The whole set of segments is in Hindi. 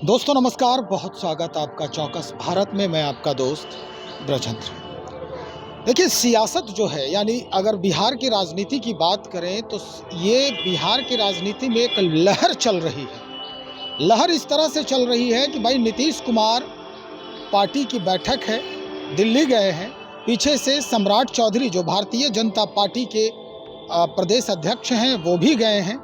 दोस्तों नमस्कार, बहुत स्वागत आपका चौकस भारत में। मैं आपका दोस्त ब्रजेंद्र। देखिए, सियासत जो है, यानी अगर बिहार की राजनीति की बात करें तो ये बिहार की राजनीति में एक लहर चल रही है। लहर इस तरह से चल रही है कि भाई नीतीश कुमार पार्टी की बैठक है, दिल्ली गए हैं। पीछे से सम्राट चौधरी जो भारतीय जनता पार्टी के प्रदेश अध्यक्ष हैं वो भी गए हैं।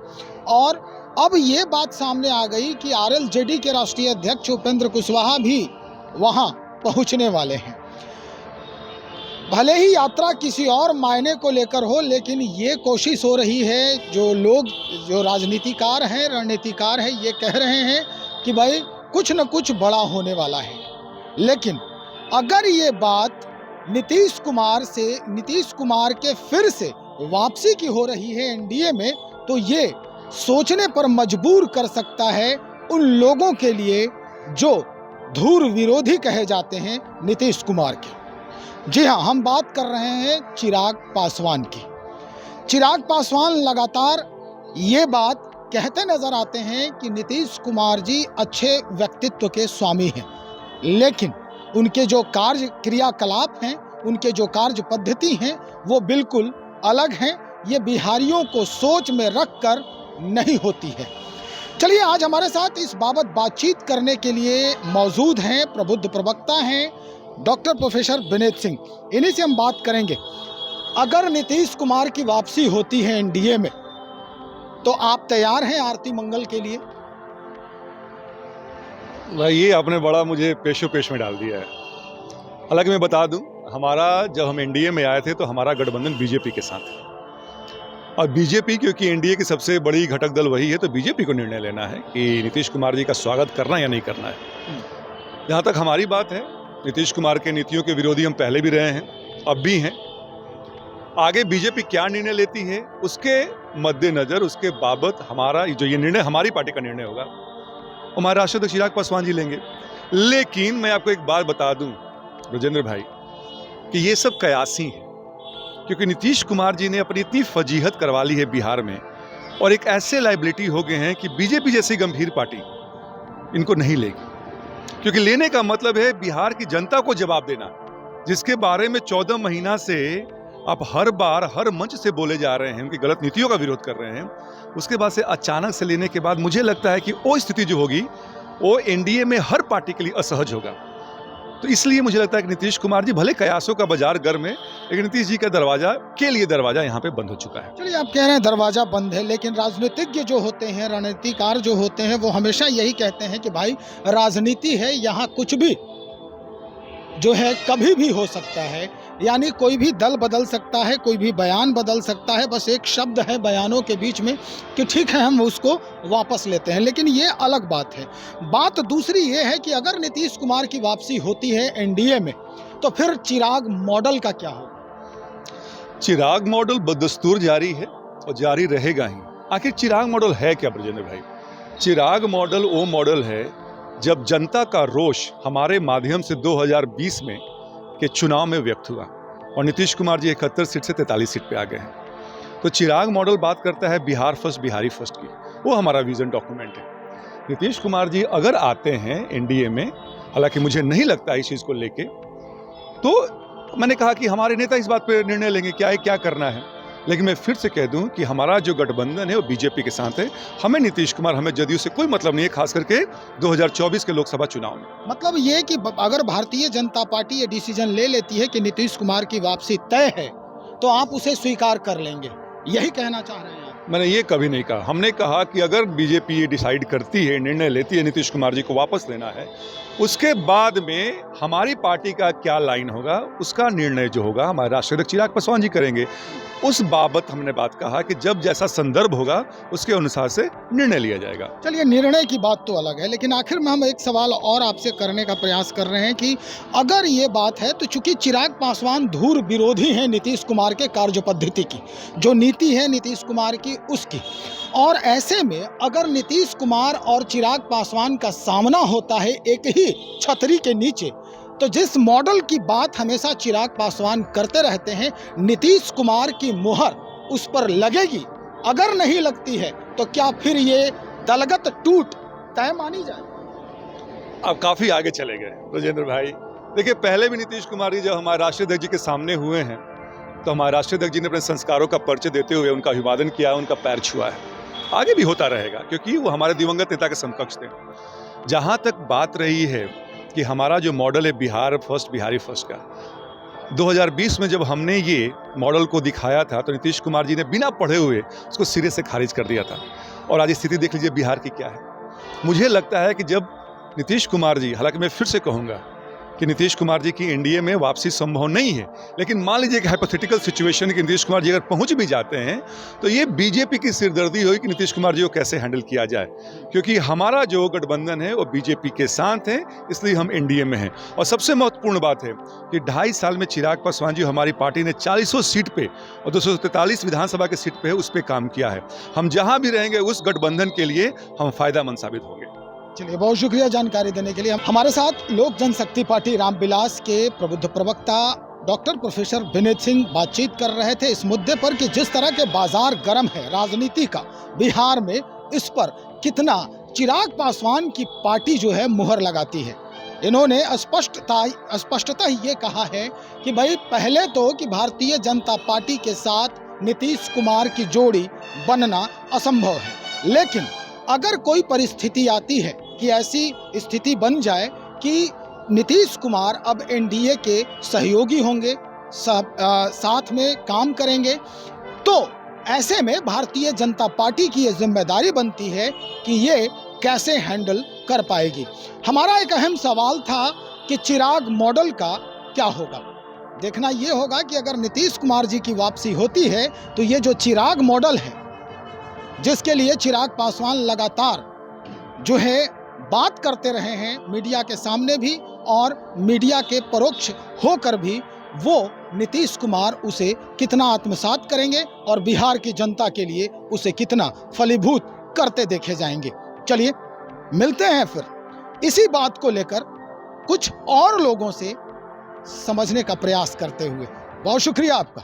और अब ये बात सामने आ गई कि आरएलजेडी के राष्ट्रीय अध्यक्ष उपेंद्र कुशवाहा भी वहां पहुंचने वाले हैं। भले ही यात्रा किसी और मायने को लेकर हो, लेकिन ये कोशिश हो रही है, जो राजनीतिकार हैं, रणनीतिकार हैं, ये कह रहे हैं कि भाई कुछ न कुछ बड़ा होने वाला है। लेकिन अगर ये बात नीतीश कुमार के फिर से वापसी की हो रही है एनडीए में, तो ये सोचने पर मजबूर कर सकता है उन लोगों के लिए जो धुर विरोधी कहे जाते हैं नीतीश कुमार के। जी हाँ, हम बात कर रहे हैं चिराग पासवान की। चिराग पासवान लगातार ये बात कहते नजर आते हैं कि नीतीश कुमार जी अच्छे व्यक्तित्व के स्वामी हैं, लेकिन उनके जो कार्य क्रियाकलाप हैं, उनके जो कार्य पद्धति हैं, वो बिल्कुल अलग हैं। ये बिहारियों को सोच में रखकर नहीं होती है। चलिए, आज हमारे साथ इस बाबत बातचीत करने के लिए मौजूद हैं प्रबुद्ध प्रवक्ता हैं डॉक्टर प्रोफेसर विनीत सिंह। इन्हीं से हम बात करेंगे। अगर नीतीश कुमार की वापसी होती है एनडीए में, तो आप तैयार हैं आरती मंगल के लिए? भाई, ये आपने बड़ा मुझे पेशो पेश में डाल दिया है। हालांकि मैं बता दूं, जब हम एनडीए में आए थे तो हमारा गठबंधन बीजेपी के साथ है। और बीजेपी, क्योंकि एनडीए की सबसे बड़ी घटक दल वही है, तो बीजेपी को निर्णय लेना है कि नीतीश कुमार जी का स्वागत करना या नहीं करना है। जहाँ तक हमारी बात है, नीतीश कुमार के नीतियों के विरोधी हम पहले भी रहे हैं, अब भी हैं। आगे बीजेपी क्या निर्णय लेती है उसके मद्देनजर, उसके बाबत हमारा जो ये निर्णय, हमारी पार्टी का निर्णय होगा, हमारे राष्ट्रीय अध्यक्ष चिराग पासवान जी लेंगे। लेकिन मैं आपको एक बात बता दूं ब्रजेंद्र भाई, कि ये सब कयासी है, क्योंकि नीतीश कुमार जी ने अपनी इतनी फजीहत करवा ली है बिहार में, और एक ऐसे लाइबिलिटी हो गए हैं कि बीजेपी जैसी गंभीर पार्टी इनको नहीं लेगी। क्योंकि लेने का मतलब है बिहार की जनता को जवाब देना, जिसके बारे में 14 महीना से आप हर बार हर मंच से बोले जा रहे हैं, उनकी गलत नीतियों का विरोध कर रहे हैं। उसके बाद से अचानक से लेने के बाद मुझे लगता है कि वो स्थिति जो होगी वो एनडीए में हर पार्टी के लिए असहज होगा। तो इसलिए मुझे लगता है कि नीतीश कुमार जी, भले कयासों का बाजार गर्म है, लेकिन नीतीश जी का दरवाजा यहाँ पे बंद हो चुका है। चलिए, आप कह रहे हैं दरवाजा बंद है, लेकिन राजनीतिज्ञ जो होते हैं, रणनीतिकार जो होते हैं, वो हमेशा यही कहते हैं कि भाई राजनीति है, यहाँ कुछ भी जो है कभी भी हो सकता है। यानी कोई भी दल बदल सकता है, कोई भी बयान बदल सकता है, बस एक शब्द है बयानों के बीच में कि ठीक है, हम उसको वापस लेते हैं। लेकिन ये अलग बात है। बात दूसरी ये है कि अगर नीतीश कुमार की वापसी होती है एनडीए में, तो फिर चिराग मॉडल का क्या होगा? चिराग मॉडल बदस्तूर जारी है और जारी रहेगा ही। आखिर चिराग मॉडल है क्या ब्रजेंद्र भाई? चिराग मॉडल वो मॉडल है जब जनता का रोष हमारे माध्यम से 2020 में के चुनाव में व्यक्त हुआ और नीतीश कुमार जी 71 सीट से 43 सीट पे आ गए हैं। तो चिराग मॉडल बात करता है बिहार फर्स्ट, बिहारी फर्स्ट की। वो हमारा विजन डॉक्यूमेंट है। नीतीश कुमार जी अगर आते हैं एनडीए में, हालांकि मुझे नहीं लगता इस चीज़ को लेके, तो मैंने कहा कि हमारे नेता इस बात पे निर्णय लेंगे क्या करना है। लेकिन मैं फिर से कह दूं कि हमारा जो गठबंधन है वो बीजेपी के साथ है। हमें नीतीश कुमार, हमें जदयू से कोई मतलब नहीं है, खास करके 2024 के लोकसभा चुनाव में। मतलब ये कि अगर भारतीय जनता पार्टी ये डिसीजन ले लेती है कि नीतीश कुमार की वापसी तय है, तो आप उसे स्वीकार कर लेंगे, यही कहना चाह रहे हैं आप? मैंने ये कभी नहीं कहा। हमने कहा कि अगर बीजेपी ये डिसाइड करती है, निर्णय लेती है नीतीश कुमार जी को वापस लेना है, उसके बाद में हमारी पार्टी का क्या लाइन होगा, उसका निर्णय जो होगा हमारे राष्ट्रीय अध्यक्ष चिराग पासवान जी करेंगे। उस बाबत हमने बात कहा कि जब जैसा संदर्भ होगा उसके अनुसार से निर्णय लिया जाएगा। चलिए, निर्णय की बात तो अलग है, लेकिन आखिर में हम एक सवाल और आपसे करने का प्रयास कर रहे हैं कि अगर ये बात है, तो चूंकि चिराग पासवान धुर विरोधी हैं नीतीश कुमार के कार्य पद्धति की, जो नीति है नीतीश कुमार की उसकी, और ऐसे में अगर नीतीश कुमार और चिराग पासवान का सामना होता है एक ही छतरी के नीचे, तो जिस मॉडल की बात हमेशा चिराग पासवान करते रहते हैं, नीतीश कुमार की मुहर उस पर लगेगी। अगर नहीं लगती है तो क्या फिर ये दलगत टूट तय मानी जाए? अब काफ़ी आगे चले गए ब्रजेंद्र भाई। देखिए, पहले भी नीतीश कुमार जी जब हमारे राष्ट्रीय अध्यक्ष जी के सामने हुए हैं तो हमारे राष्ट्रीय अध्यक्ष जी ने अपने संस्कारों का परिचय देते हुए उनका अभिवादन किया, उनका पैर छुआ है। आगे भी होता रहेगा क्योंकि वो हमारे दिवंगत नेता के समकक्ष थे। जहाँ तक बात रही है कि हमारा जो मॉडल है बिहार फर्स्ट, बिहारी फर्स्ट का, 2020 में जब हमने ये मॉडल को दिखाया था तो नीतीश कुमार जी ने बिना पढ़े हुए उसको सिरे से खारिज कर दिया था। और आज स्थिति देख लीजिए बिहार की क्या है। मुझे लगता है कि जब नीतीश कुमार जी, हालांकि मैं फिर से कहूँगा कि नीतीश कुमार जी की एनडीए में वापसी संभव नहीं है, लेकिन मान लीजिए कि हाइपोथेटिकल सिचुएशन कि नीतीश कुमार जी अगर पहुंच भी जाते हैं तो ये बीजेपी की सिरदर्दी होगी कि नीतीश कुमार जी को कैसे हैंडल किया जाए, क्योंकि हमारा जो गठबंधन है वो बीजेपी के साथ है, इसलिए हम एनडीए में हैं। और सबसे महत्वपूर्ण बात है कि 2.5 साल में चिराग पासवान जी हमारी पार्टी ने 40 सीट पे और 243 विधानसभा के सीट पे है, उस पर काम किया है। हम जहाँ भी रहेंगे उस गठबंधन के लिए हम फायदेमंद साबित होंगे। चलिए, बहुत शुक्रिया जानकारी देने के लिए। हमारे साथ लोक जनशक्ति पार्टी रामविलास के प्रबुद्ध प्रवक्ता डॉक्टर प्रोफेसर विनीत सिंह बातचीत कर रहे थे इस मुद्दे पर कि जिस तरह के बाजार गर्म है राजनीति का बिहार में, इस पर कितना चिराग पासवान की पार्टी जो है मुहर लगाती है। इन्होंने स्पष्टता ये कहा है कि भाई पहले तो कि भारतीय जनता पार्टी के साथ नीतीश कुमार की जोड़ी बनना असंभव है, लेकिन अगर कोई परिस्थिति आती है कि ऐसी स्थिति बन जाए कि नीतीश कुमार अब एनडीए के सहयोगी होंगे, साथ में काम करेंगे, तो ऐसे में भारतीय जनता पार्टी की ये जिम्मेदारी बनती है कि ये कैसे हैंडल कर पाएगी। हमारा एक अहम सवाल था कि चिराग मॉडल का क्या होगा। देखना ये होगा कि अगर नीतीश कुमार जी की वापसी होती है तो ये जो चिराग मॉडल है, जिसके लिए चिराग पासवान लगातार जो है बात करते रहे हैं मीडिया के सामने भी और मीडिया के परोक्ष होकर भी, वो नीतीश कुमार उसे कितना आत्मसात करेंगे और बिहार की जनता के लिए उसे कितना फलीभूत करते देखे जाएंगे। चलिए मिलते हैं फिर इसी बात को लेकर कुछ और लोगों से समझने का प्रयास करते हुए। बहुत शुक्रिया आपका।